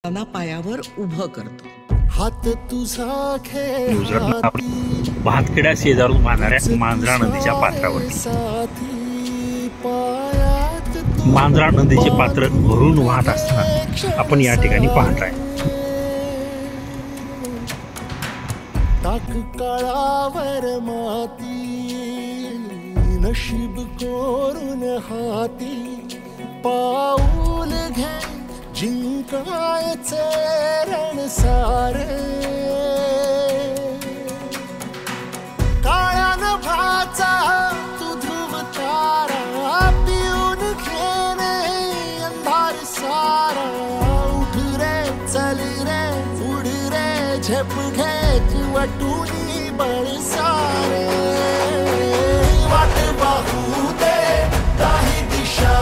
त्यांना पायावर उभं करतो. हात तुझा भातखेड्या शेजारून वाहणाऱ्या मांजरा नदीच्या पात्रावरती मांजरा नदीचे पात्र भरून वाहत असताना आपण या ठिकाणी पाहताय. टाक काळावर माती नशीब कोरून हाती पाऊल घे जिंकायचे रणसार काळ्या नभाचा तू ध्रुव तारा पिऊन घेणे अंधार सारा उठ रे चल रे उड रे झेप घे वटुनी बळ सारे वाट पाहू दे काही दिशा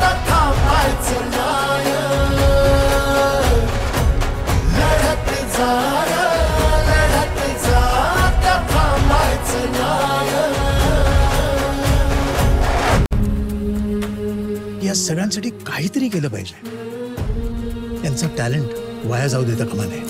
तथा पायचं नाय लढत जा तथा पायचं नाय. या सगळ्यांसाठी काहीतरी केलं पाहिजे. त्यांचं टॅलेंट वाया जाऊ देता कामा नये.